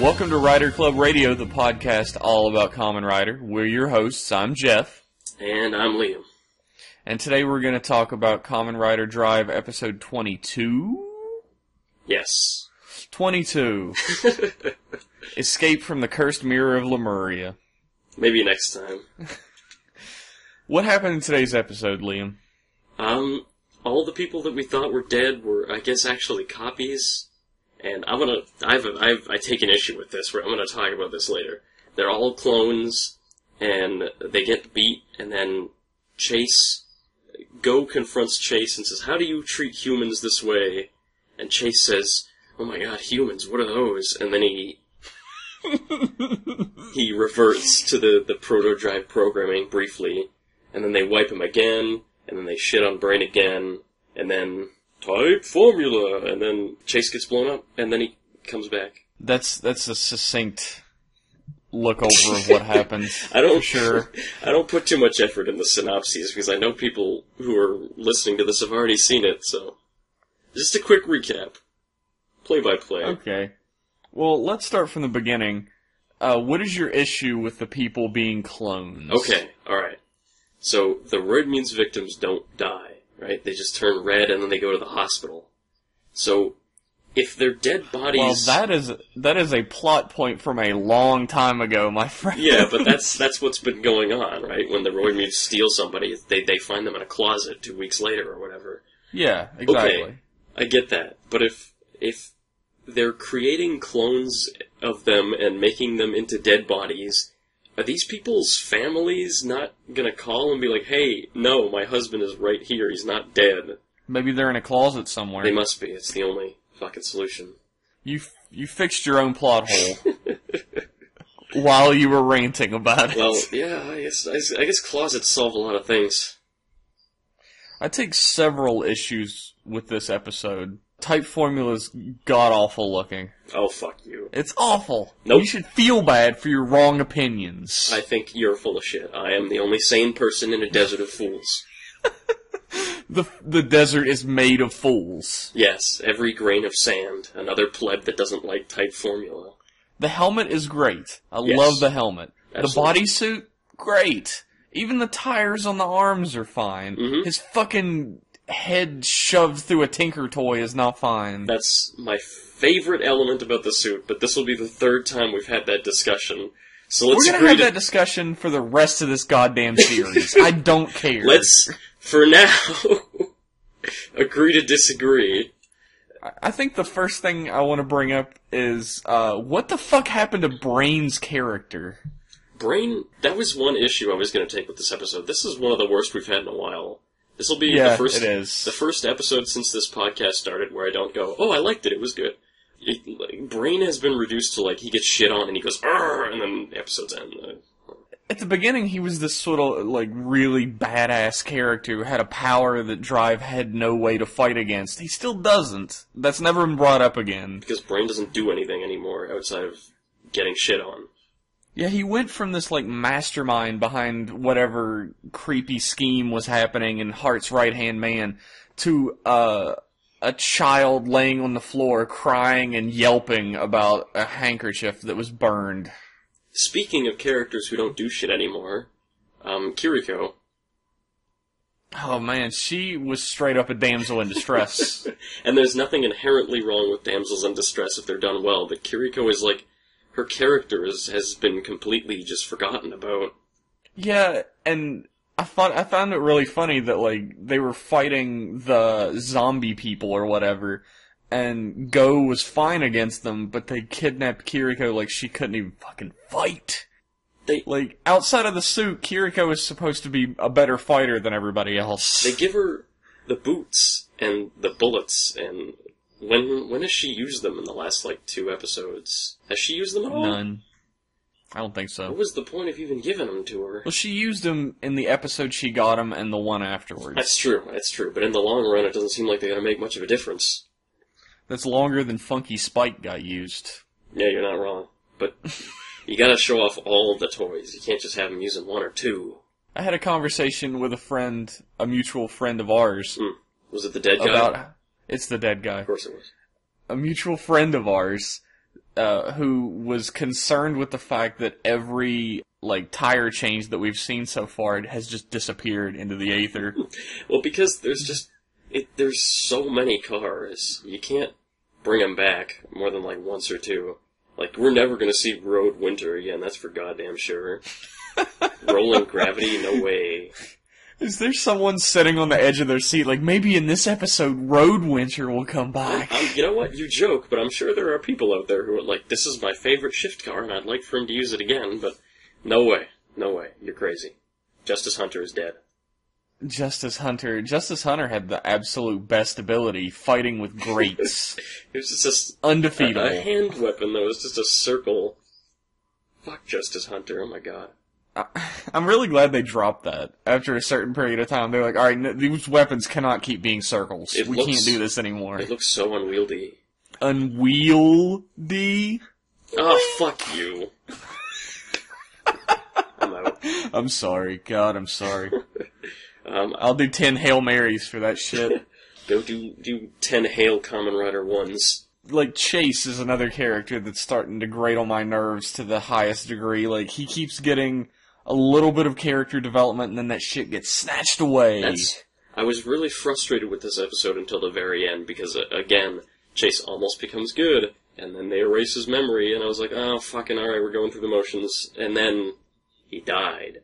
Welcome to Rider Club Radio, the podcast all about Kamen Rider. We're your hosts. I'm Jeff. And I'm Liam. And today we're going to talk about Kamen Rider Drive episode 22? Yes. 22. Escape from the Cursed Mirror of Lemuria. Maybe next time. What happened in today's episode, Liam? All the people that we thought were dead were, I guess, actually copies. And I take an issue with this, where I'm gonna talk about this later. They're all clones, and they get beat, and then Go confronts Chase and says, "How do you treat humans this way?" And Chase says, "Oh my god, humans, what are those?" And then he reverts to the proto-drive programming briefly, and then they wipe him again, and then they shit on Brain again, and then type formula, and then Chase gets blown up, and then he comes back. That's a succinct look over of what happened. For sure. I don't put too much effort in the synopses, because I know people who are listening to this have already seen it, so just a quick recap. Play by play. Okay. Well, let's start from the beginning. What is your issue with the people being clones? Okay, alright. So, the Roid Mutants victims don't die, right? They just turn red and then they go to the hospital. So, if they're dead bodies... Well, that is a plot point from a long time ago, my friend. Yeah, but that's what's been going on, right? When the Roid Mutants steal somebody, they find them in a closet 2 weeks later or whatever. Yeah, exactly. Okay, I get that. But if they're creating clones of them and making them into dead bodies, are these people's families not gonna call and be like, "Hey, no, my husband is right here, he's not dead"? Maybe they're in a closet somewhere. They must be. It's the only fucking solution. You fixed your own plot hole while you were ranting about it. Well, yeah, I guess closets solve a lot of things. I take several issues with this episode. Type formula's god-awful looking. Oh, fuck you. It's awful. Nope. You should feel bad for your wrong opinions. I think you're full of shit. I am the only sane person in a desert of fools. The desert is made of fools. Yes, every grain of sand. Another pleb that doesn't like type formula. The helmet is great. I Yes. love the helmet. Absolutely. The bodysuit, great. Even the tires on the arms are fine. Mhm. His fucking head shoved through a Tinker toy is not fine. That's my favorite element about the suit, but this will be the third time we've had that discussion. So let's We're gonna have that discussion for the rest of this goddamn series. I don't care. Let's, for now, agree to disagree. I think the first thing I want to bring up is, what the fuck happened to Brain's character? Brain, that was one issue I was going to take with this episode. This is one of the worst we've had in a while. This will be Yeah, the it is. first episode since this podcast started where I don't go, "Oh, I liked it, it was good." Brain has been reduced to, like, he gets shit on and he goes, "Arr!" and then the episode's end. At the beginning, he was this sort of, like, really badass character who had a power that Drive had no way to fight against. He still doesn't. That's never been brought up again. Because Brain doesn't do anything anymore outside of getting shit on. Yeah, he went from this, like, mastermind behind whatever creepy scheme was happening in Heart's right-hand man to, a child laying on the floor crying and yelping about a handkerchief that was burned. Speaking of characters who don't do shit anymore, Kiriko. Oh man, she was straight up a damsel in distress. And there's nothing inherently wrong with damsels in distress if they're done well, but Kiriko is like, her character has been completely just forgotten about. Yeah, and I found it really funny that, like, they were fighting the zombie people or whatever, and Go was fine against them, but they kidnapped Kiriko like she couldn't even fucking fight. Like, outside of the suit, Kiriko is supposed to be a better fighter than everybody else. They give her the boots and the bullets, and when has she used them in the last, like, 2 episodes? Has she used them at all? None. I don't think so. What was the point of even giving them to her? Well, she used them in the episode she got him and the one afterwards. That's true, but in the long run, it doesn't seem like they're gonna make much of a difference. That's longer than Funky Spike got used. Yeah, you're not wrong. But you gotta show off all the toys. You can't just have them using 1 or 2. I had a conversation with a friend, a mutual friend of ours. Was it the dead guy? It's the dead guy. Of course it was. A mutual friend of ours who was concerned with the fact that every, like, tire change that we've seen so far has just disappeared into the aether. Well, because there's so many cars, you can't bring them back more than, like, once or two. Like, we're never gonna see Road Winter again, that's for goddamn sure. Rolling Gravity, no way. Is there someone sitting on the edge of their seat, like, maybe in this episode, Road Winter will come back? You know what? You joke, but I'm sure there are people out there who are like, this is my favorite shift car, and I'd like for him to use it again, but no way. No way. You're crazy. Justice Hunter is dead. Justice Hunter had the absolute best ability, fighting with grates. It was just undefeatable. A hand weapon that was just a circle. Fuck Justice Hunter, oh my god. I'm really glad they dropped that. After a certain period of time, they're like, alright, these weapons cannot keep being circles. We can't do this anymore. It looks so unwieldy. Unwieldy? Oh, fuck you. I'm out. I'm sorry. God, I'm sorry. I'll do 10 Hail Marys for that shit. Go do 10 Hail Kamen Rider 1s. Like, Chase is another character that's starting to grate on my nerves to the highest degree. Like, he keeps getting a little bit of character development, and then that shit gets snatched away. I was really frustrated with this episode until the very end, because, again, Chase almost becomes good, and then they erase his memory, and I was like, oh, fucking alright, we're going through the motions, and then he died.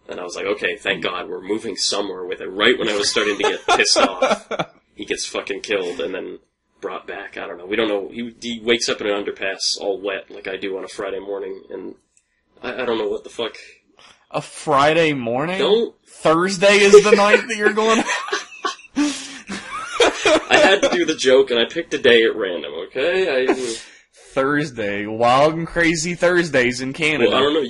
And I was like, okay, thank God, we're moving somewhere with it. Right when I was starting to get pissed off, he gets fucking killed, and then brought back. I don't know. We don't know. He wakes up in an underpass all wet, like I do on a Friday morning, and I don't know what the fuck. A Friday morning? Don't. Thursday is the night that you're going. I had to do the joke, and I picked a day at random. Okay. Thursday, wild and crazy Thursdays in Canada. Well, I don't know.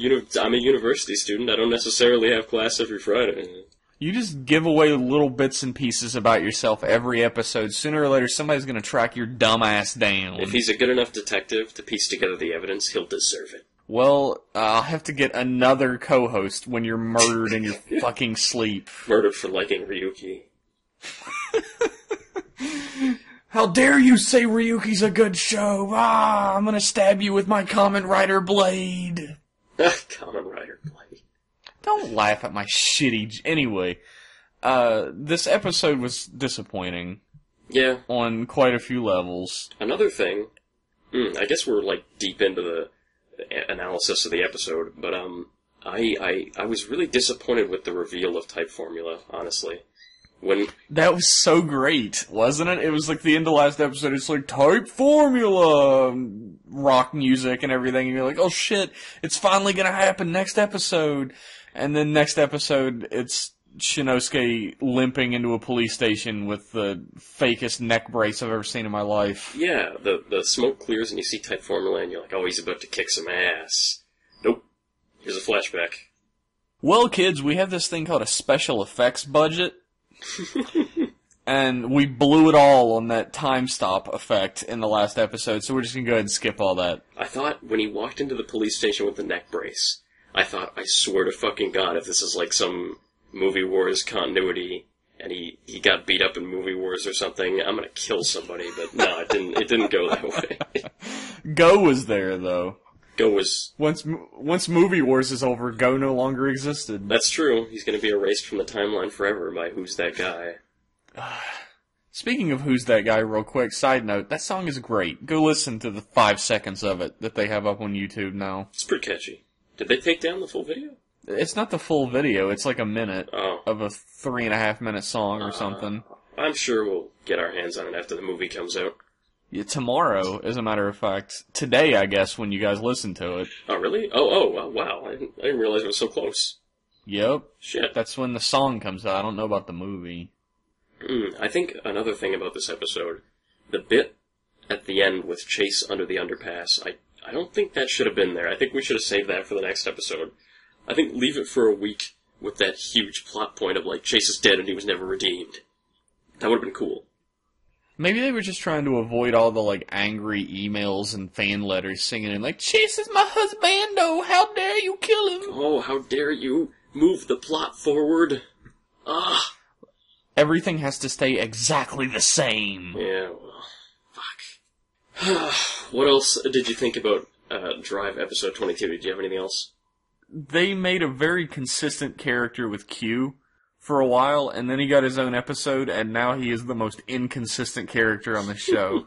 I'm a university student. I don't necessarily have class every Friday. You just give away little bits and pieces about yourself every episode. Sooner or later, somebody's going to track your dumb ass down. If he's a good enough detective to piece together the evidence, he'll deserve it. Well, I'll have to get another co-host when you're murdered in your fucking sleep. Murdered for liking Ryuki. How dare you say Ryuki's a good show? Ah, I'm going to stab you with my Kamen Rider blade. Kamen Rider Black. Don't laugh at my shitty... Anyway, this episode was disappointing. Yeah. On quite a few levels. Another thing, I guess we're, like, deep into the analysis of the episode, but, I was really disappointed with the reveal of Type Formula, honestly. That was so great, wasn't it? It was like the end of last episode, it's like, Type Formula! Rock music and everything, and you're like, oh shit, it's finally gonna happen next episode! And then next episode, it's Shinosuke limping into a police station with the fakest neck brace I've ever seen in my life. Yeah, the smoke clears and you see Type Formula and you're like, oh, he's about to kick some ass. Nope. Here's a flashback. Well, kids, we have this thing called a special effects budget. And we blew it all on that time stop effect in the last episode, so we're just gonna go ahead and skip all that. I thought when he walked into the police station with the neck brace, I thought, I swear to fucking God, if this is like some Movie Wars continuity, and he got beat up in Movie Wars or something, I'm gonna kill somebody, but no, it didn't go that way. Go was there, though. Go was... Once Movie Wars is over, Go no longer existed. That's true. He's gonna be erased from the timeline forever by Who's That Guy. Speaking of Who's That Guy, real quick, side note, that song is great. Go listen to the 5 seconds of it that they have up on YouTube now. It's pretty catchy. Did they take down the full video? It's not the full video, it's like a minute of a 3.5 minute song or something. I'm sure we'll get our hands on it after the movie comes out. Yeah, tomorrow, as a matter of fact. Today, I guess, when you guys listen to it. Oh, really? Oh, wow. I didn't realize it was so close. Yep. Shit. That's when the song comes out. I don't know about the movie. I think another thing about this episode, the bit at the end with Chase under the underpass, I don't think that should have been there. I think we should have saved that for the next episode. I think leave it for a week with that huge plot point of, like, Chase is dead and he was never redeemed. That would have been cool. Maybe they were just trying to avoid all the, like, angry emails and fan letters singing in, like, Chase is my husbando, how dare you kill him? Oh, how dare you move the plot forward. Ah. Everything has to stay exactly the same. Yeah, well, fuck. What else did you think about Drive episode 22? Did you have anything else? They made a very consistent character with Q for a while, and then he got his own episode, and now he is the most inconsistent character on the show.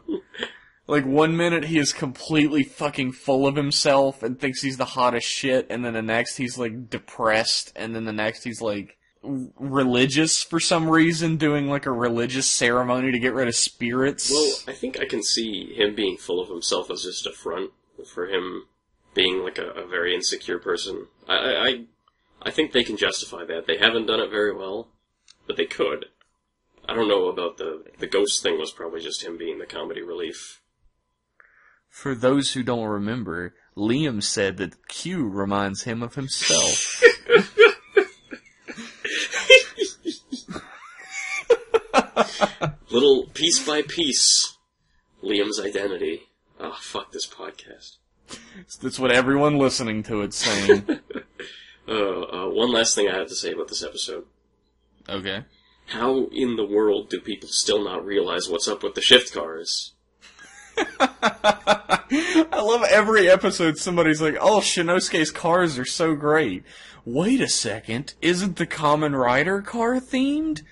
Like, one minute he is completely fucking full of himself and thinks he's the hottest shit, and then the next he's, like, depressed, and then the next he's, like, religious for some reason, doing, like, a religious ceremony to get rid of spirits. Well, I think I can see him being full of himself as just a front for him being, like, a very insecure person. I think they can justify that. They haven't done it very well, but they could. I don't know about the ghost thing was probably just him being the comedy relief. For those who don't remember, Liam said that Q reminds him of himself. Little piece by piece, Liam's identity. Oh, fuck this podcast. That's what everyone listening to it's saying. One last thing I have to say about this episode. Okay. How in the world do people still not realize what's up with the shift cars? I love every episode somebody's like, oh, Shinosuke's cars are so great. Wait a second, isn't the Kamen Rider car themed?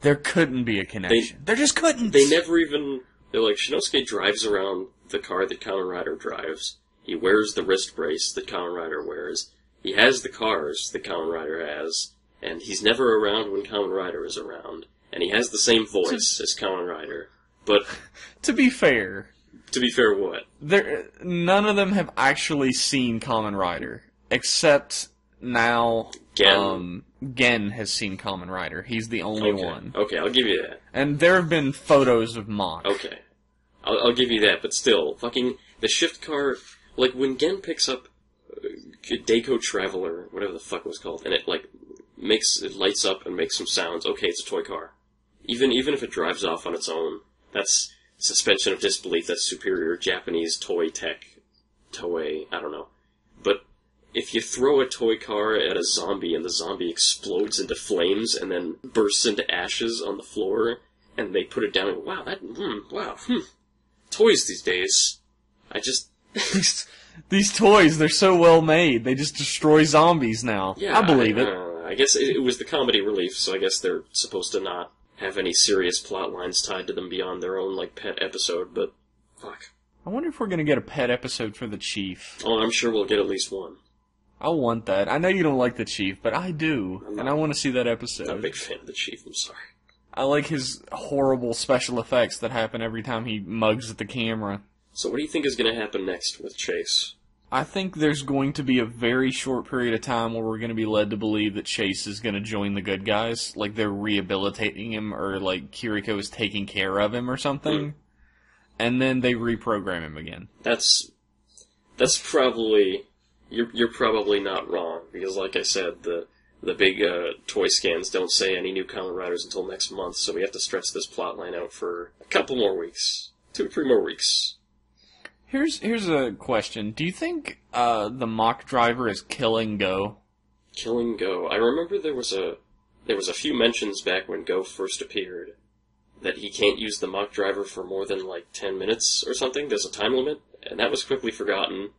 There couldn't be a connection. There just couldn't. They never even... They're like, Shinosuke drives around the car that Kamen Rider drives. He wears the wrist brace that Kamen Rider wears. He has the cars that Kamen Rider has. And he's never around when Kamen Rider is around. And he has the same voice as Kamen Rider. But... To be fair, what? None of them have actually seen Kamen Rider. Except now... Gen. Gen has seen Kamen Rider. He's the only one. Okay, I'll give you that. And there have been photos of Mach. Okay. I'll give you that, but still, fucking, the shift car, like, when Gen picks up Daiko Traveler, whatever the fuck it was called, and it, like, it lights up and makes some sounds, okay, it's a toy car. Even if it drives off on its own, that's suspension of disbelief, that's superior Japanese toy tech, Toei, I don't know. But if you throw a toy car at a zombie and the zombie explodes into flames and then bursts into ashes on the floor, and they put it down and, wow, toys these days. These toys, they're so well made, they just destroy zombies now. Yeah, I believe it. I guess it was the comedy relief, so I guess they're supposed to not have any serious plot lines tied to them beyond their own, like, pet episode, but fuck. I wonder if we're gonna get a pet episode for the Chief. Oh, I'm sure we'll get at least one. I want that. I know you don't like the Chief, but I do. And I want to see that episode. I'm not a big fan of the Chief, I'm sorry. I like his horrible special effects that happen every time he mugs at the camera. So what do you think is going to happen next with Chase? I think there's going to be a very short period of time where we're going to be led to believe that Chase is going to join the good guys. Like they're rehabilitating him, or like Kiriko is taking care of him or something. And then they reprogram him again. That's probably... You're probably not wrong, because like I said, the big toy scans don't say any new Kamen Riders until next month, so we have to stretch this plotline out for a couple more weeks. 2 or 3 more weeks. Here's a question. Do you think the mock driver is killing Go? Killing Go. I remember there was a few mentions back when Go first appeared that he can't use the mock driver for more than like 10 minutes or something. There's a time limit, and that was quickly forgotten.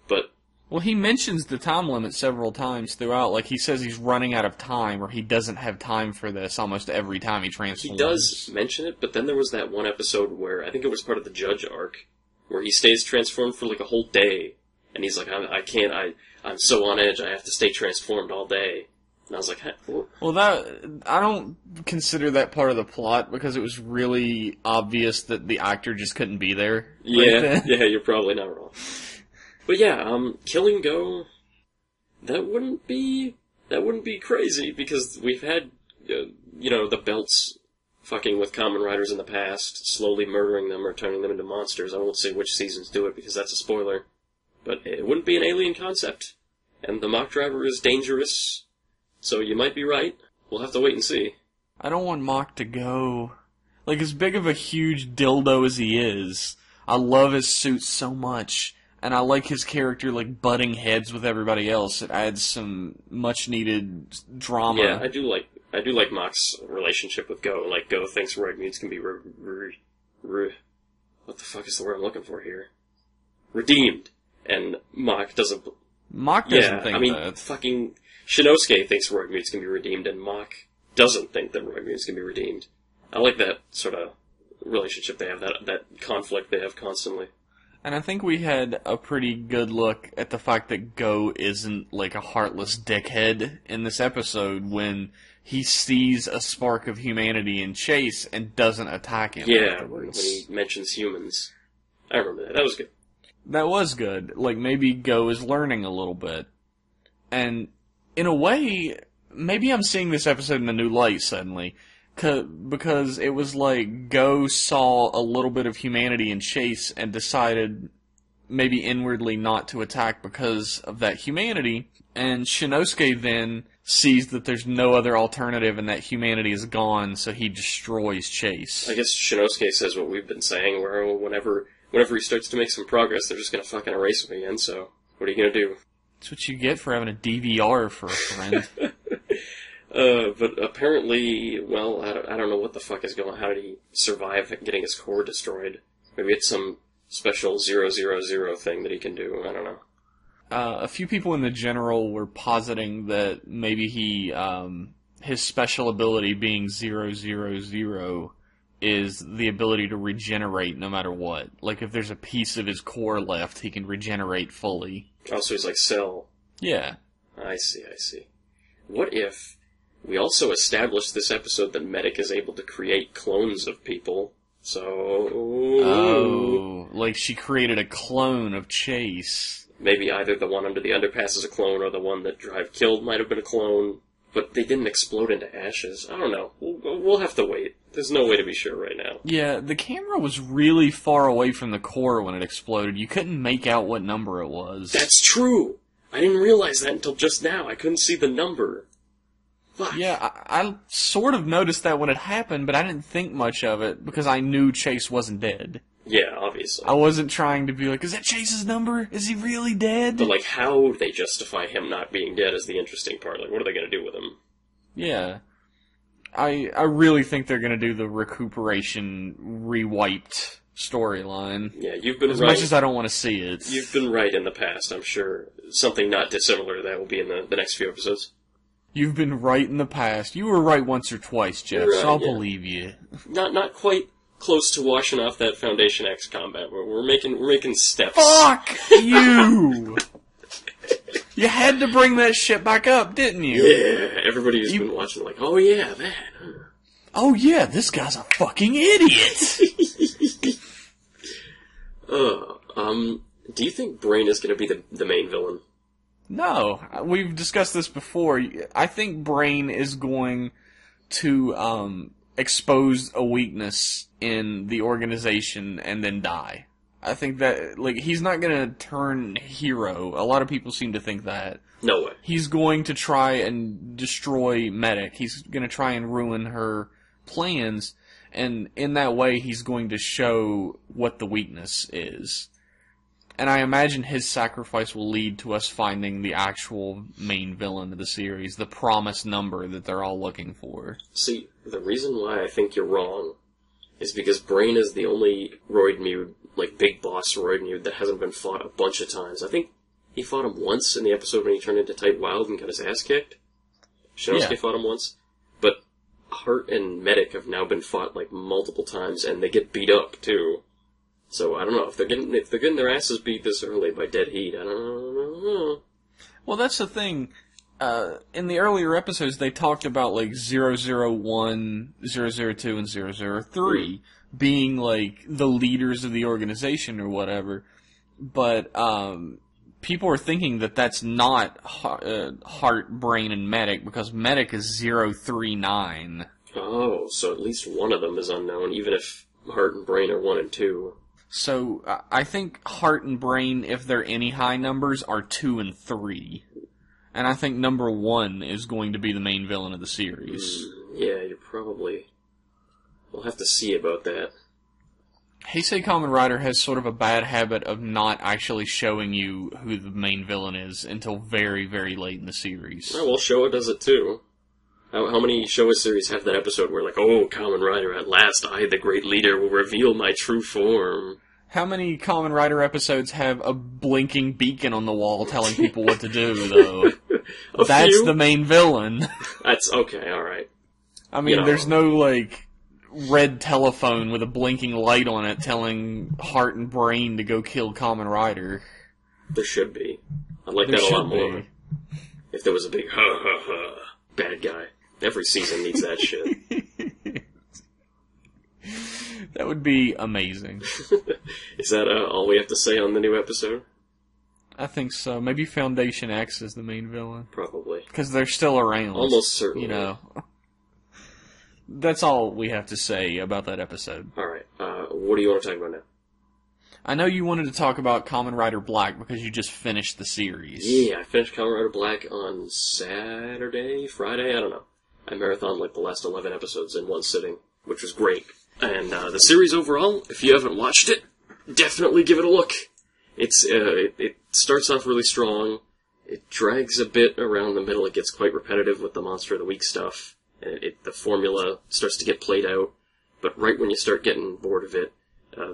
But well, he mentions the time limit several times throughout. Like, he says he's running out of time, or he doesn't have time for this almost every time he transforms. He does mention it, but then there was that one episode where, I think it was part of the Judge arc, where he stays transformed for like a whole day. And he's like, I'm so on edge, I have to stay transformed all day. And I was like, hey, well, I don't consider that part of the plot, because it was really obvious that the actor just couldn't be there. Yeah, you're probably not wrong. But yeah, killing Go, that wouldn't be crazy, because we've had, the belts fucking with Kamen Riders in the past, slowly murdering them or turning them into monsters. I won't say which seasons do it, because that's a spoiler. But it wouldn't be an alien concept. And the mock driver is dangerous, so you might be right. We'll have to wait and see. I don't want Mock to go. Like, as big of a huge dildo as he is, I love his suit so much. And I like his character, like, butting heads with everybody else. It adds some much-needed drama. Yeah, I do like Mock's relationship with Go. Like, Go thinks Roid Mutes can be what the fuck is the word I'm looking for here? Redeemed. And Mach doesn't... Mach doesn't think that. Fucking Shinosuke thinks Roid Mutes can be redeemed, and Mach doesn't think that Roid Mutes can be redeemed. I like that sort of relationship they have, that conflict they have constantly. And I think we had a pretty good look at the fact that Go isn't like a heartless dickhead in this episode when he sees a spark of humanity in Chase and doesn't attack him afterwards. When he mentions humans. I remember that. That was good. That was good. Like, maybe Go is learning a little bit. And, in a way, maybe I'm seeing this episode in a new light suddenly. Because it was like Go saw a little bit of humanity in Chase and decided maybe inwardly not to attack because of that humanity. And Shinosuke then sees that there's no other alternative and that humanity is gone, so he destroys Chase. I guess Shinosuke says what we've been saying, where whenever he starts to make some progress, they're just going to fucking erase him again, so what are you going to do? That's what you get for having a DVR for a friend. But apparently, well, I don't know what the fuck is going on. How did he survive getting his core destroyed? Maybe it's some special 000 thing that he can do. I don't know. A few people in the general were positing that maybe his special ability being 000 is the ability to regenerate no matter what. Like, if there's a piece of his core left, he can regenerate fully. Oh, so he's like Cell. Yeah. I see. What if we also established this episode that Medic is able to create clones of people? So... Oh, like she created a clone of Chase. Maybe either the one under the underpass is a clone, or the one that Drive killed might have been a clone. But they didn't explode into ashes. I don't know. We'll have to wait. There's no way to be sure right now. Yeah, the camera was really far away from the core when it exploded. You couldn't make out what number it was. That's true! I didn't realize that until just now. I couldn't see the number. Fuck. Yeah, I sort of noticed that when it happened, but I didn't think much of it because I knew Chase wasn't dead. Yeah, obviously. I wasn't trying to be like, is that Chase's number? Is he really dead? But, like, how they justify him not being dead is the interesting part. Like, what are they going to do with him? Yeah. I really think they're going to do the recuperation, rewiped storyline. Yeah, you've been right. As much as I don't want to see it. You've been right in the past, I'm sure. Something not dissimilar to that will be in the next few episodes. You've been right in the past. You were right once or twice, Jeff, right, so I'll believe you. Not quite close to washing off that Foundation X combat. We're making steps. Fuck you! You had to bring that shit back up, didn't you? Yeah, everybody's been watching like, oh yeah, that. Oh yeah, this guy's a fucking idiot! Do you think Brain is going to be the main villain? No, we've discussed this before. I think Brain is going to expose a weakness in the organization and then die. I think that, like, he's not going to turn hero. A lot of people seem to think that. No way. He's going to try and destroy Medic. He's going to try and ruin her plans, and in that way he's going to show what the weakness is. And I imagine his sacrifice will lead to us finding the actual main villain of the series, the promised number that they're all looking for. See, the reason why I think you're wrong is because Brain is the only Roid Mute, like big boss Roid Mute, that hasn't been fought a bunch of times. I think he fought him once in the episode when he turned into Type Wild and got his ass kicked. Shinosuke fought him once. But Heart and Medic have now been fought like multiple times, and they get beat up too. So I don't know if they're getting their asses beat this early by Dead Heat. I don't know. Well, that's the thing. In the earlier episodes, they talked about like 001, 002, and 003 being like the leaders of the organization or whatever. But people are thinking that that's not Heart, Brain, and Medic because Medic is 039. Oh, so at least one of them is unknown, even if Heart and Brain are 1 and 2. So, I think Heart and Brain, if they're any high numbers, are 2 and 3. And I think number 1 is going to be the main villain of the series. Yeah, you're probably... We'll have to see about that. Heisei Kamen Rider has sort of a bad habit of not actually showing you who the main villain is until very, very late in the series. Oh, well, Showa does it too. How many Showa series have that episode where, like, oh, Kamen Rider, at last I, the great leader, will reveal my true form? How many Kamen Rider episodes have a blinking beacon on the wall telling people what to do, though? That's few? the main villain. That's, okay, alright. I mean, there's no, like, red telephone with a blinking light on it telling Heart and Brain to go kill Kamen Rider. There should be. I'd like that a lot more. If there was a big bad guy. Every season needs that shit. That would be amazing. Is that all we have to say on the new episode? I think so. Maybe Foundation X is the main villain. Probably. Because they're still around. Almost certainly. You know. That's all we have to say about that episode. Alright, what do you want to talk about now? I know you wanted to talk about Kamen Rider Black because you just finished the series. Yeah, I finished Kamen Rider Black on Friday, I don't know. I marathoned like the last 11 episodes in one sitting, which was great. And the series overall, if you haven't watched it, definitely give it a look. It starts off really strong, it drags a bit around the middle, it gets quite repetitive with the Monster of the Week stuff, and the formula starts to get played out, but right when you start getting bored of it,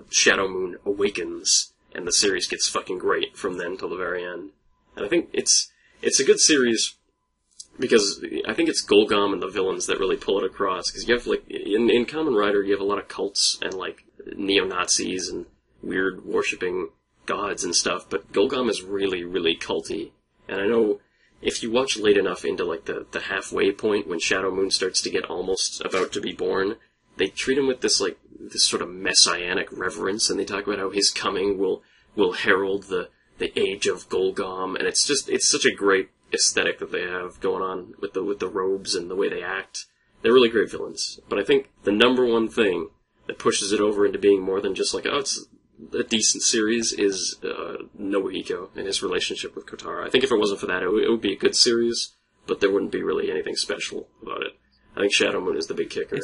Shadow Moon awakens, and the series gets fucking great from then till the very end. And I think it's a good series because I think it's Golgom and the villains that really pull it across. Because you have, like, in Kamen Rider, you have a lot of cults and, like, neo-Nazis and weird worshipping gods and stuff, but Golgom is really, really culty. And I know if you watch late enough into, like, the halfway point when Shadow Moon starts to get almost about to be born, they treat him with this sort of messianic reverence, and they talk about how his coming will herald the age of Golgom, and it's such a great aesthetic that they have going on with the robes and the way they act. They're really great villains. But I think the number one thing that pushes it over into being more than just like, oh, it's a decent series is Nobuhiko and his relationship with Kotaro. I think if it wasn't for that, it would be a good series, but there wouldn't be really anything special about it. I think Shadow Moon is the big kicker.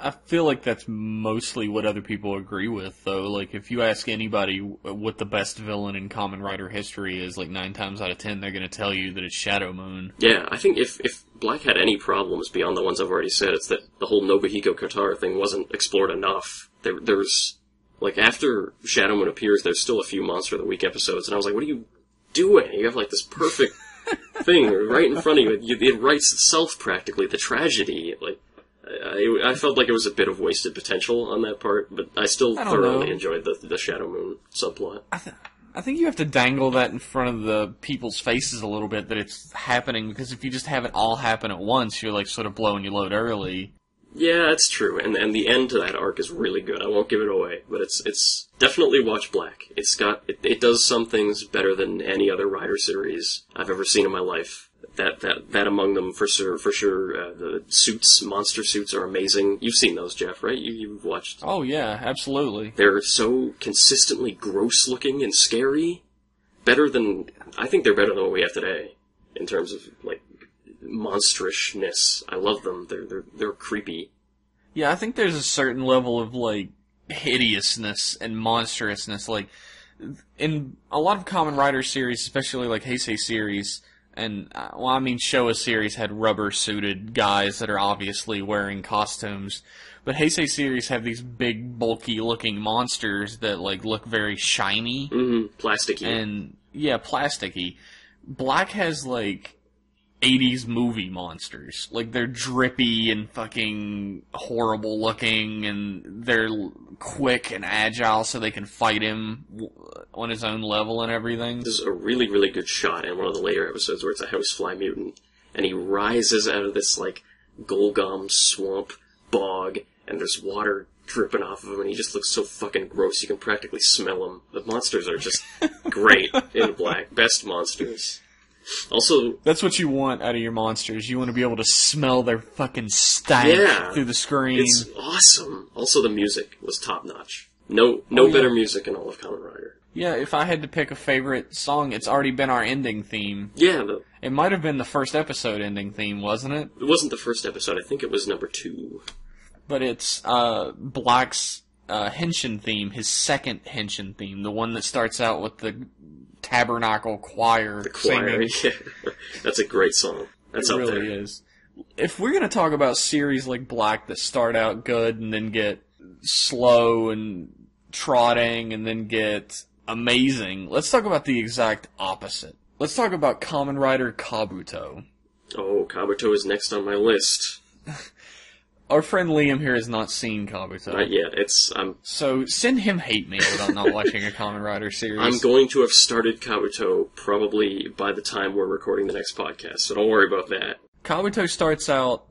I feel like that's mostly what other people agree with, though. Like, if you ask anybody what the best villain in Kamen Rider history is, like, 9 times out of 10, they're going to tell you that it's Shadow Moon. Yeah, I think if Black had any problems beyond the ones I've already said, it's that the whole Nobuhiko Kotaro thing wasn't explored enough. There's, like, after Shadow Moon appears, there's still a few Monster of the Week episodes, and I was like, what are you doing? You have, like, this perfect thing right in front of you. It writes itself, practically, the tragedy, like... I felt like it was a bit of wasted potential on that part, but I still thoroughly enjoyed the Shadow Moon subplot. I think you have to dangle that in front of the people's faces a little bit, that it's happening, because if you just have it all happen at once, you're like sort of blowing your load early. Yeah, that's true, and the end to that arc is really good. I won't give it away, but it's definitely watch Black. It does some things better than any other Rider series I've ever seen in my life. That among them, for sure. The monster suits are amazing. You've seen those, Jeff, right? You've watched. Oh, yeah, absolutely. They're so consistently gross-looking and scary. I think they're better than what we have today, in terms of, like, monsterishness. I love them. They're creepy. Yeah, I think there's a certain level of, like, hideousness and monstrousness. Like, in a lot of Kamen Rider series, especially, like, Heisei series... And, Showa series had rubber-suited guys that are obviously wearing costumes. But Heisei series have these big, bulky-looking monsters that, like, look very shiny. Mm-hmm. Plasticky. And, yeah, plasticky. Black has, like, 80s movie monsters. Like, they're drippy and fucking horrible looking, and they're quick and agile so they can fight him on his own level and everything. There's a really, really good shot in one of the later episodes where it's a housefly mutant, and he rises out of this, like, Golgom swamp bog, and there's water dripping off of him, and he just looks so fucking gross, you can practically smell him. The monsters are just great in Black. Best monsters. Also, that's what you want out of your monsters. You want to be able to smell their fucking stank through the screen. It's awesome. Also, the music was top notch. No better music in all of Kamen Rider. Yeah, if I had to pick a favorite song, it's already been our ending theme. Yeah, it might have been the first episode ending theme, wasn't it? It wasn't the first episode. I think it was number 2. But it's Black's Henshin theme, his second Henshin theme, the one that starts out with the Tabernacle Choir. The choir, singing. yeah. That's a great song. That's it up really there. is. if we're gonna talk about series like Black that start out good and then get slow and trotting and then get amazing, let's talk about the exact opposite. Let's talk about Kamen Rider Kabuto. Oh, Kabuto is next on my list. Our friend Liam here has not seen Kabuto. Not yet. So send him hate mail about not watching a Kamen Rider series. I'm going to have started Kabuto probably by the time we're recording the next podcast, so don't worry about that. Kabuto starts out,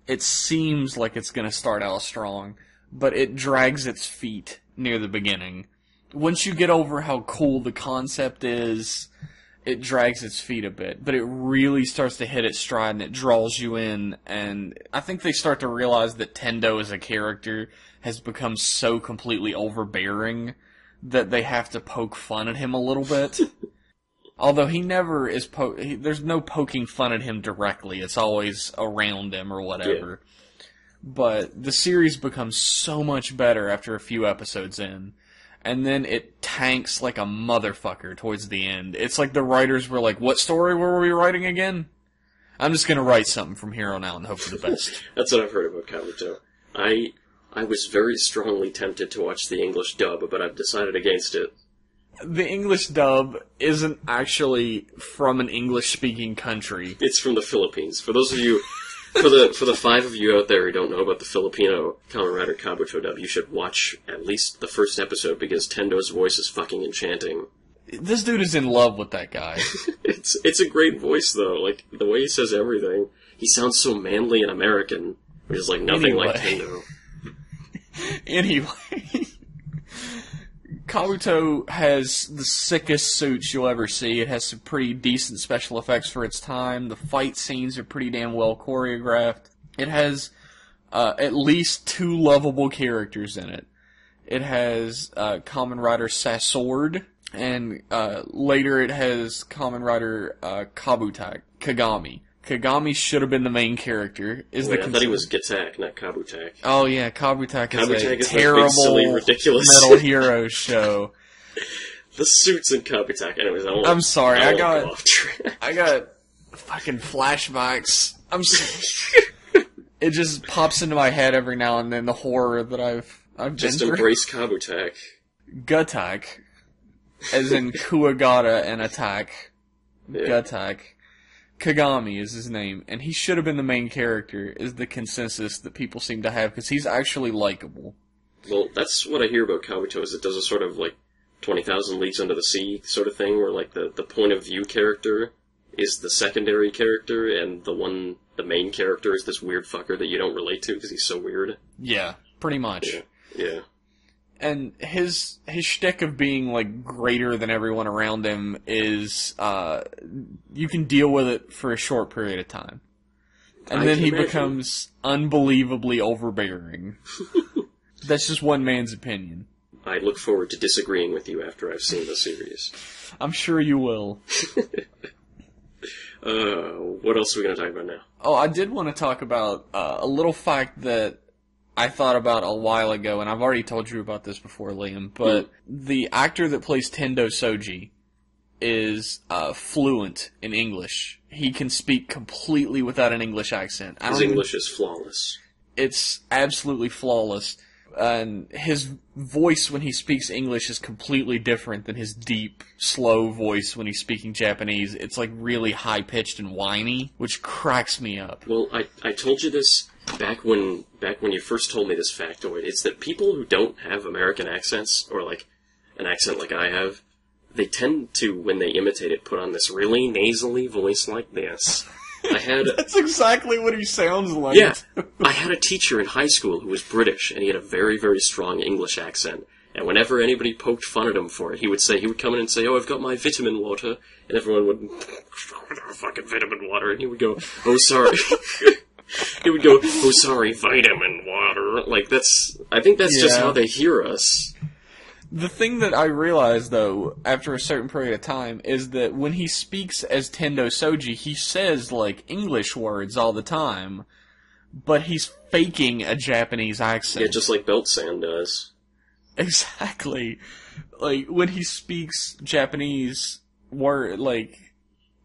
it seems like it's going to start out strong, but it drags its feet near the beginning. Once you get over how cool the concept is, it drags its feet a bit, but it really starts to hit its stride and it draws you in, and I think they start to realize that Tendo as a character has become so completely overbearing that they have to poke fun at him a little bit. Although he never is there's no poking fun at him directly, it's always around him or whatever. Yeah. But the series becomes so much better after a few episodes in. And then it tanks like a motherfucker towards the end. It's like the writers were like, what story were we writing again? I'm just gonna write something from here on out and hope for the best. That's what I've heard about Kabuto. I was very strongly tempted to watch the English dub, but I've decided against it. The English dub isn't actually from an English-speaking country. It's from the Philippines. For those of you... For the 5 of you out there who don't know about the Filipino Kamen Rider Kabuto dub, you should watch at least the first episode, because Tendo's voice is fucking enchanting. This dude is in love with that guy. It's a great voice, though. Like, the way he says everything. He sounds so manly and American, which is like nothing like Tendo. Anyway... Kabuto has the sickest suits you'll ever see. It has some pretty decent special effects for its time. The fight scenes are pretty damn well choreographed. It has at least 2 lovable characters in it. It has Kamen Rider Sasord, and later it has Kamen Rider Kabutack, Kagami. Kagami should have been the main character. I thought he was Gattack, not Kabutack. Oh yeah, Kabutack is a is terrible, big, silly, ridiculous Metal Hero show. The suits in Kabutack, anyways. I'm sorry, I got fucking flashbacks. It just pops into my head every now and then, the horror that I've been just through. Embrace Kabutack. Gattack, as in Kuwagata and attack. Yeah. Gattack. Kagami is his name, and he should have been the main character, is the consensus that people seem to have, because he's actually likable. Well, that's what I hear about Kabuto, is it does a sort of, like, 20,000 Leagues Under the Sea sort of thing, where, like, the point of view character is the secondary character, and the main character is this weird fucker that you don't relate to, because he's so weird. Yeah, pretty much. Yeah. And his shtick of being, like, greater than everyone around him is, you can deal with it for a short period of time. And then he becomes unbelievably overbearing. That's just one man's opinion. I look forward to disagreeing with you after I've seen the series. I'm sure you will. What else are we going to talk about now? Oh, I did want to talk about a little fact that I thought about a while ago, and I've already told you about this before, Liam, but the actor that plays Tendo Soji is fluent in English. He can speak completely without an English accent. His English is flawless. It's absolutely flawless. And his voice when he speaks English is completely different than his deep, slow voice when he's speaking Japanese. It's like really high-pitched and whiny, which cracks me up. Well, I told you this back when you first told me this factoid. It's that people who don't have American accents, or like an accent like I have, they tend to, when they imitate it, put on this really nasally voice like this. That's exactly what he sounds like. Yeah. I had a teacher in high school who was British, and he had a very, very strong English accent. And whenever anybody poked fun at him for it, he would come in and say, "Oh, I've got my vitamin water," and everyone would, "Fucking vitamin water," and he would go, "Oh, sorry." He would go, "Oh, sorry, vitamin water." Like, I think that's just how they hear us. The thing that I realized, though, after a certain period of time, is that when he speaks as Tendo Soji, he says, like, English words all the time, but he's faking a Japanese accent. Yeah, just like Belt-san does. Exactly. Like, when he speaks Japanese word, like,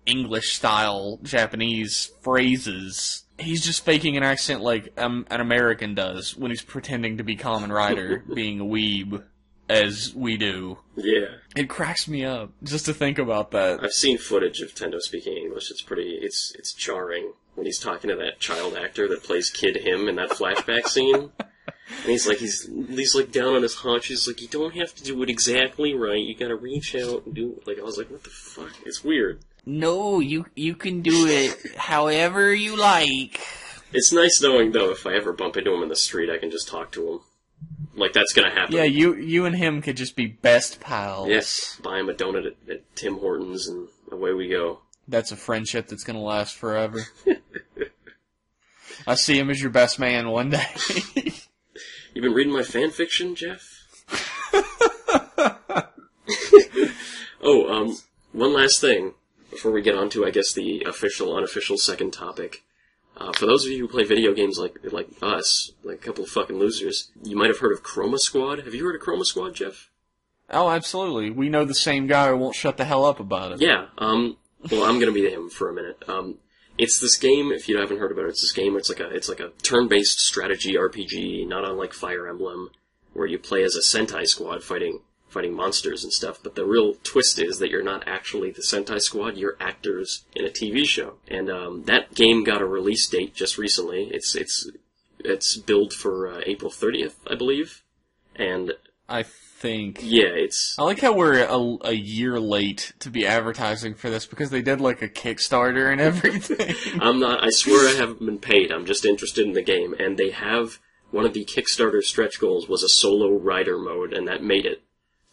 English-style Japanese phrases. He's just faking an accent like an American does when he's pretending to be Kamen Rider, being a weeb, as we do. Yeah. It cracks me up just to think about that. I've seen footage of Tendo speaking English. It's jarring when he's talking to that child actor that plays Kid Him in that flashback scene. And he's like down on his haunch. He's like, you don't have to do it exactly right. You gotta reach out and do it. Like, I was like, what the fuck? It's weird. No, you can do it however you like. It's nice knowing, though, if I ever bump into him in the street, I can just talk to him. Like, that's gonna happen. Yeah, you and him could just be best pals. Yes, buy him a donut at Tim Hortons, and away we go. That's a friendship that's gonna last forever. I see him as your best man one day. You been reading my fan fiction, Jeff? One last thing before we get on to, I guess, the official, unofficial second topic. For those of you who play video games like us, like a couple of fucking losers, you might have heard of Chroma Squad. Have you heard of Chroma Squad, Jeff? Oh, absolutely. We know the same guy who won't shut the hell up about it. Yeah, well, I'm gonna be him for a minute. It's this game, if you haven't heard about it, it's like a turn-based strategy RPG, not unlike Fire Emblem, where you play as a Sentai squad fighting monsters and stuff, but the real twist is that you're not actually the Sentai squad, you're actors in a TV show. And that game got a release date just recently. It's billed for April 30th, I believe. And I think. Yeah, I like how we're a year late to be advertising for this, because they did like a Kickstarter and everything. I swear I haven't been paid, I'm just interested in the game, and they have, one of the Kickstarter stretch goals was a solo rider mode, and that made it.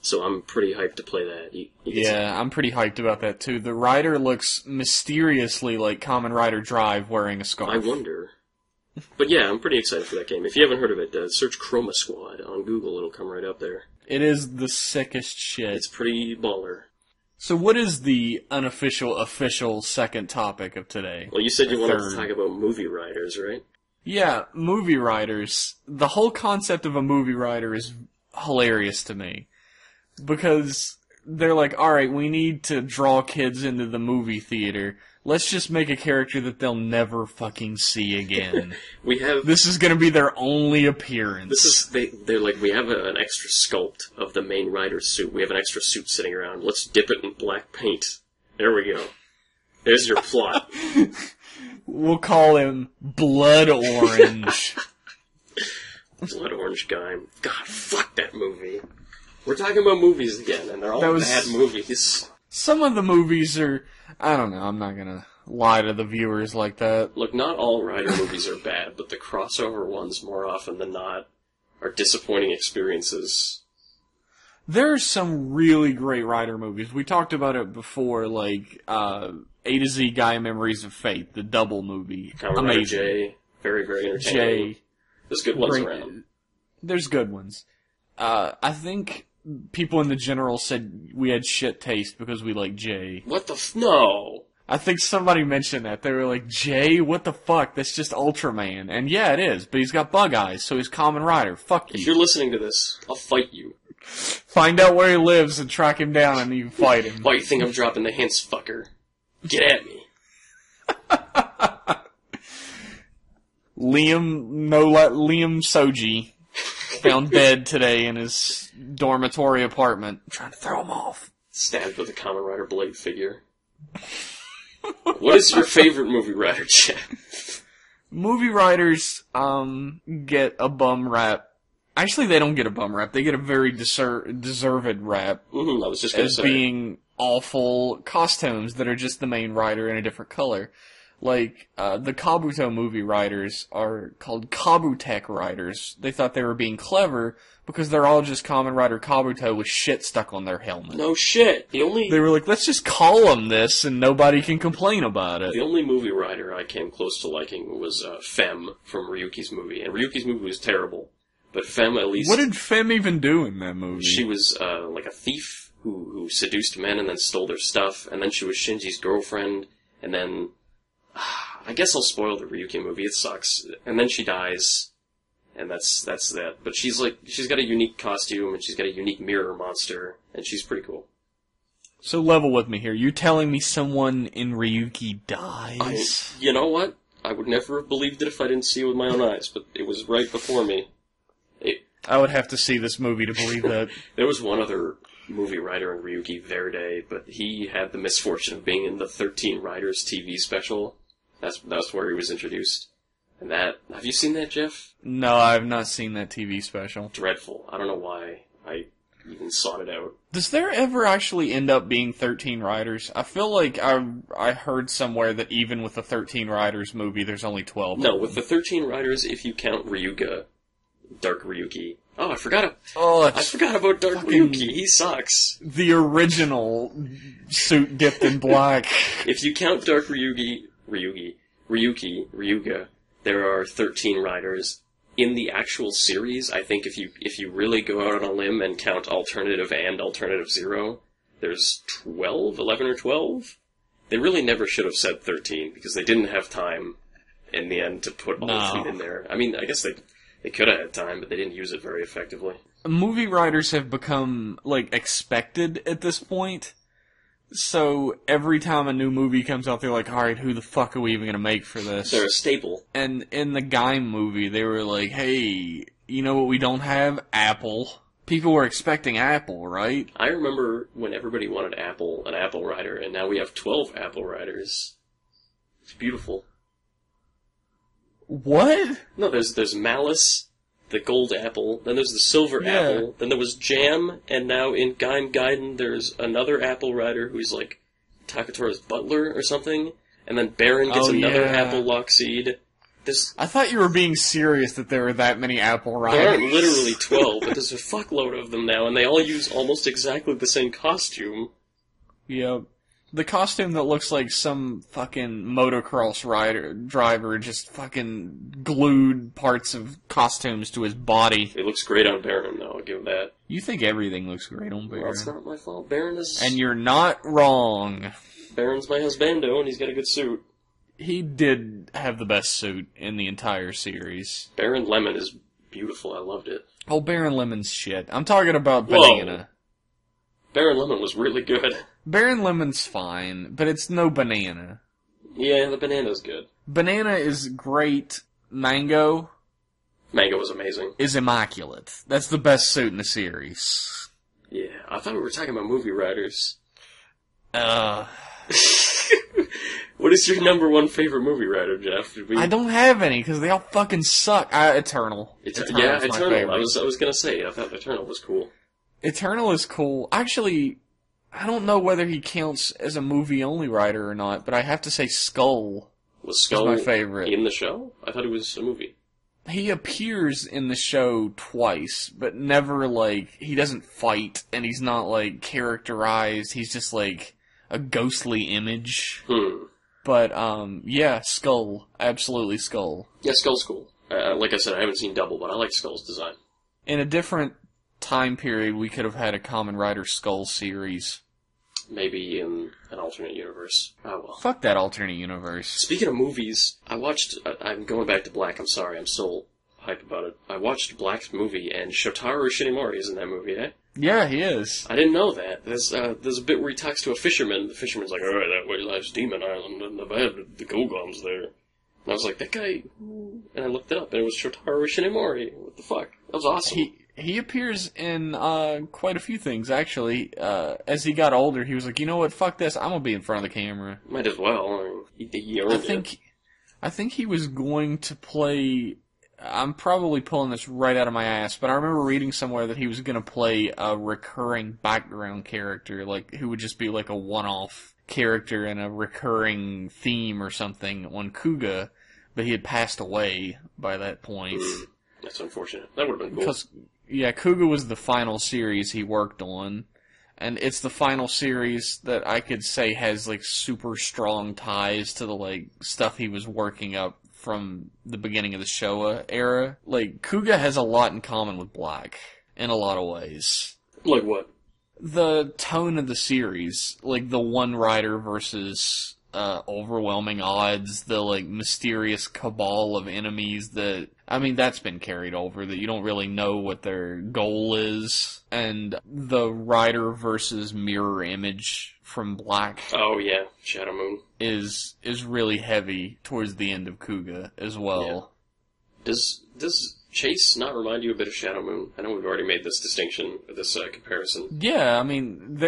So I'm pretty hyped to play that. I'm pretty hyped about that too. The rider looks mysteriously like Kamen Rider Drive wearing a scarf. I wonder. But yeah, I'm pretty excited for that game. If you haven't heard of it, search Chroma Squad on Google. It'll come right up there. It is the sickest shit. It's pretty baller. So what is the official second topic of today? Well, you said you wanted to talk about movie riders, right? Yeah, movie riders. The whole concept of a movie rider is hilarious to me. Because they're like, alright, we need to draw kids into the movie theater. Let's just make a character that they'll never fucking see again. This is gonna be their only appearance. They're like, we have an extra sculpt of the main rider's suit. We have an extra suit sitting around. Let's dip it in black paint. There we go. There's your plot. We'll call him Blood Orange. Blood Orange guy. God, fuck that movie. We're talking about movies again, and they're all bad movies. Some of the movies are, I don't know, I'm not gonna lie to the viewers like that. Look, not all Rider movies are bad, but the crossover ones, more often than not, are disappointing experiences. There are some really great Rider movies. We talked about it before, like, A to Z Gaia Memories of Fate, the double movie. Kamen Rider J, very, very entertaining. There's good ones around. There's good ones. I think people in the general said we had shit taste because we like Jay. What the no! I think somebody mentioned that. They were like, Jay? What the fuck? That's just Ultraman. And yeah, it is, but he's got bug eyes, so he's Kamen Rider. Fuck you. If you're listening to this, I'll fight you. Find out where he lives and track him down and you fight him. Why you think I'm dropping the hints, fucker? Get at me. Liam Soji found dead today in his dormitory apartment. I'm trying to throw him off. Stabbed with a Kamen Rider blade figure. What is your favorite movie rider, Jeff? Movie riders, get a bum rap. Actually, they don't get a bum rap. They get a very deserved rap. I was just gonna say. As being awful costumes that are just the main rider in a different color. Like, the Kabuto movie riders are called Kabutack riders. They thought they were being clever because they're all just Kamen Rider Kabuto with shit stuck on their helmet. No shit. They were like, let's just call them this and nobody can complain about it. The only movie rider I came close to liking was Femme from Ryuki's movie. And Ryuki's movie was terrible. But Femme at least... What did Femme even do in that movie? She was like a thief who seduced men and then stole their stuff. And then she was Shinji's girlfriend. And then... I guess I'll spoil the Ryuki movie. It sucks. And then she dies, and that's that. But she's got a unique costume, and she's got a unique mirror monster, and she's pretty cool. So level with me here. You're telling me someone in Ryuki dies? You know what? I would never have believed it if I didn't see it with my own eyes, but it was right before me. I would have to see this movie to believe that. There was one other movie writer in Ryuki Verde, but he had the misfortune of being in the 13 Riders TV special. That's where he was introduced. And have you seen that, Jeff? No, I have not seen that TV special. Dreadful. I don't know why I even sought it out. Does there ever actually end up being 13 Riders? I feel like I heard somewhere that even with the 13 Riders movie, there's only 12. No, with the 13 Riders, if you count Ryuga, Dark Ryuki. Oh, I forgot about Dark Ryuki. He sucks. The original suit dipped in black. If you count Dark Ryuga, there are 13 riders. In the actual series, I think if you really go out on a limb and count Alternative and Alternative Zero, there's 11 or 12. They really never should have said 13, because they didn't have time in the end to put all of them in there. I mean, I guess they could have had time, but they didn't use it very effectively. Movie writers have become, expected at this point. So every time a new movie comes out, they're like, alright, who the fuck are we even gonna make for this? They're a staple. And in the Gaim movie, they were like, hey, you know what we don't have? Apple. People were expecting Apple, right? I remember when everybody wanted an Apple Rider, and now we have 12 Apple Riders. It's beautiful. What? No, there's Malice, the gold apple, then there's the silver apple, then there was Jam, and now in Gaim Gaiden there's another Apple Rider who's like Takatora's butler or something, and then Baron gets another Apple Lock Seed. I thought you were being serious that there were that many Apple Riders. There aren't literally 12, but there's a fuckload of them now, and they all use almost exactly the same costume. Yep. The costume that looks like some fucking motocross driver just fucking glued parts of costumes to his body. It looks great on Baron, though, I'll give that. You think everything looks great on Baron. Well, it's not my fault. Baron is... And you're not wrong. Baron's my husbando, and he's got a good suit. He did have the best suit in the entire series. Baron Lemon is beautiful, I loved it. Oh, Baron Lemon's shit. I'm talking about Banana. Baron Lemon was really good. Baron Lemon's fine, but it's no Banana. Yeah, the Banana's good. Banana is great. Mango was amazing. Is immaculate. That's the best suit in the series. Yeah, I thought we were talking about movie writers. What is your number one favorite movie writer, Jeff? I don't have any, because they all fucking suck. Eternal. Eternal. I was gonna say, I thought Eternal was cool. Eternal is cool. Actually, I don't know whether he counts as a movie-only writer or not, but I have to say Skull was my favorite. In the show? I thought it was a movie. He appears in the show twice, but never, he doesn't fight, and he's not, characterized. He's just, a ghostly image. But, yeah, Skull. Absolutely Skull. Yeah, Skull's cool. Like I said, I haven't seen Double, but I like Skull's design. In a different time period, we could have had a Kamen Rider Skull series. Maybe in an alternate universe. Oh, well. Fuck that alternate universe. Speaking of movies, I'm going back to Black, I'm sorry, I'm still hyped about it. I watched Black's movie, and Shotaro Shinomori is in that movie, eh? Yeah, he is. I didn't know that. There's a bit where he talks to a fisherman. The fisherman's like, alright, that way lies Demon Island, and the Gogom's there. And I was like, that guy, and I looked it up, and it was Shotaro Shinomori. What the fuck? That was awesome. He appears in quite a few things, actually. As he got older, he was like, you know what, fuck this, I'm gonna be in front of the camera. Might as well. He earned it. I think he was going to play... I'm probably pulling this right out of my ass, but I remember reading somewhere that he was gonna play a recurring background character, who would just be a one-off character in a recurring theme or something on Kuga, but he had passed away by that point. That's unfortunate. That would have been cool. Yeah, Kuga was the final series he worked on, and it's the final series that I could say has, super strong ties to the, stuff he was working up from the beginning of the Showa era. Kuga has a lot in common with Black, in a lot of ways. Like what? The tone of the series, the one rider versus overwhelming odds, the, like, mysterious cabal of enemies that, I mean, that's been carried over, that you don't really know what their goal is, and the Rider versus Mirror Image from Black. Oh, yeah, Shadow Moon. Is really heavy towards the end of Kuga as well. Yeah. Does Chase not remind you a bit of Shadow Moon? I know we've already made this distinction, this comparison. Yeah, I mean,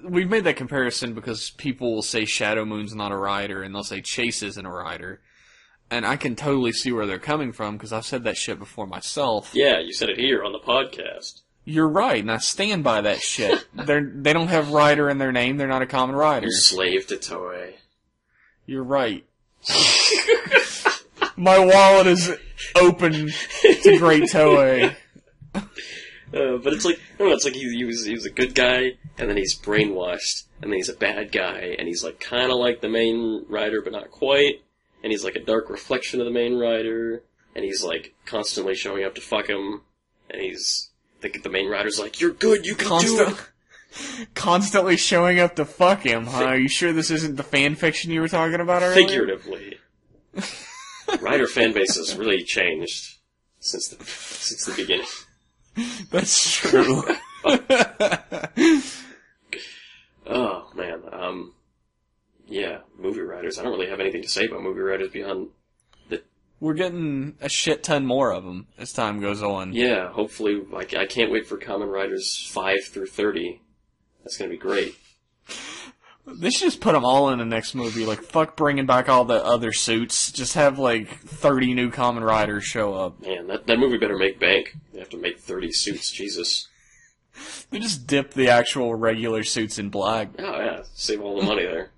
we've made that comparison because people will say Shadow Moon's not a rider, and they'll say Chase isn't a rider. And I can totally see where they're coming from, because I've said that shit before myself. Yeah, you said it here on the podcast. You're right, and I stand by that shit. They don't have rider in their name, they're not a Kamen Rider. You slave to Toei. You're right. My wallet is open to great Toei. But it's like, I don't know, it's like he was a good guy, and then he's brainwashed, and then he's a bad guy, and he's like kind of like the main rider, but not quite, and he's like a dark reflection of the main rider, and he's like constantly showing up to fuck him, and he's, the main rider's like, you're good, you can do it! Constantly showing up to fuck him, huh? Are you sure this isn't the fan fiction you were talking about earlier? Figuratively. Rider fan base has really changed since the beginning. That's true. Oh, man. Yeah, movie writers. I don't really have anything to say about movie writers beyond the... We're getting a shit ton more of them as time goes on. Yeah, hopefully. I can't wait for Kamen Riders 5 through 30. That's gonna be great. They should just put them all in the next movie. Like, fuck bringing back all the other suits. Just have, like, 30 new Kamen Riders show up. Man, that movie better make bank. They have to make 30 suits, Jesus. They just dip the actual regular suits in black. Oh, yeah. Save all the money there.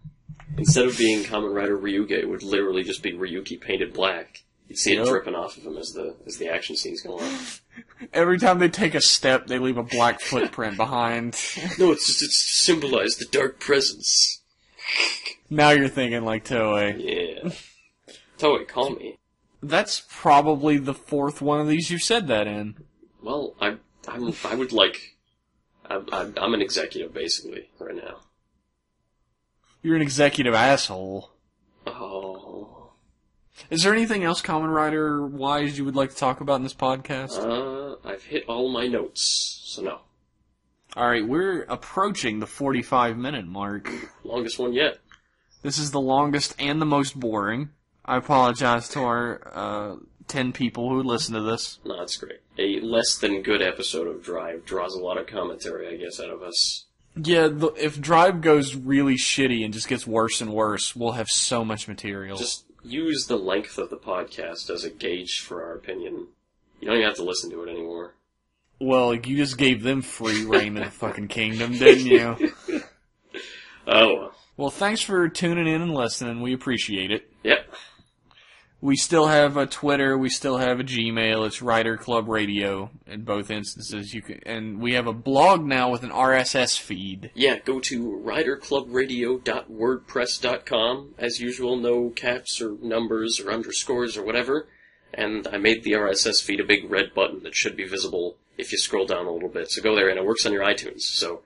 Instead of being Kamen Rider Ryuge, it would literally just be Ryuki painted black. You'd see it dripping off of him as the action scenes go on. Every time they take a step, they leave a black footprint behind. No, it's to symbolize the dark presence. Now you're thinking like Toei. Yeah. Toei, call me. That's probably the fourth one of these you've said that in. Well, I'm an executive, basically, right now. You're an executive asshole. Oh. Is there anything else Kamen Rider-wise you would like to talk about in this podcast? I've hit all my notes, so no. Alright, we're approaching the 45-minute mark. Longest one yet. This is the longest and the most boring. I apologize to our 10 people who listen to this. No, that's great. A less than good episode of Drive draws a lot of commentary, I guess, out of us. Yeah, if Drive goes really shitty and just gets worse and worse, we'll have so much material. Just use the length of the podcast as a gauge for our opinion. You don't even have to listen to it anymore. Well, you just gave them free reign of the fucking kingdom, didn't you? Oh, well. Well, thanks for tuning in and listening. We appreciate it. Yep. We still have a Twitter. We still have a Gmail. It's Rider Club Radio in both instances. And we have a blog now with an RSS feed. Yeah, go to riderclubradio.wordpress.com. As usual, no caps or numbers or underscores or whatever. And I made the RSS feed a big red button that should be visible if you scroll down a little bit. So go there, and it works on your iTunes. So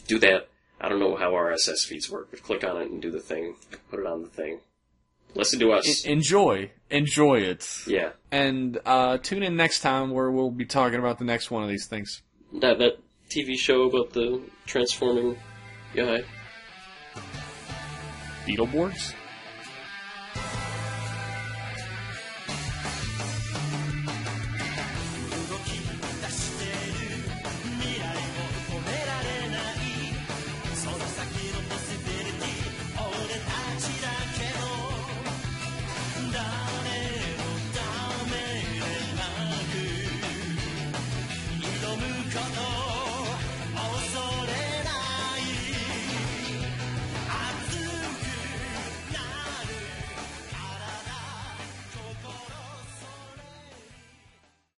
do that. I don't know how RSS feeds work, but click on it and do the thing. Put it on the thing. Listen to us. Enjoy it. Yeah. And tune in next time where we'll be talking about the next one of these things. That TV show about the transforming guy. Beetleborgs?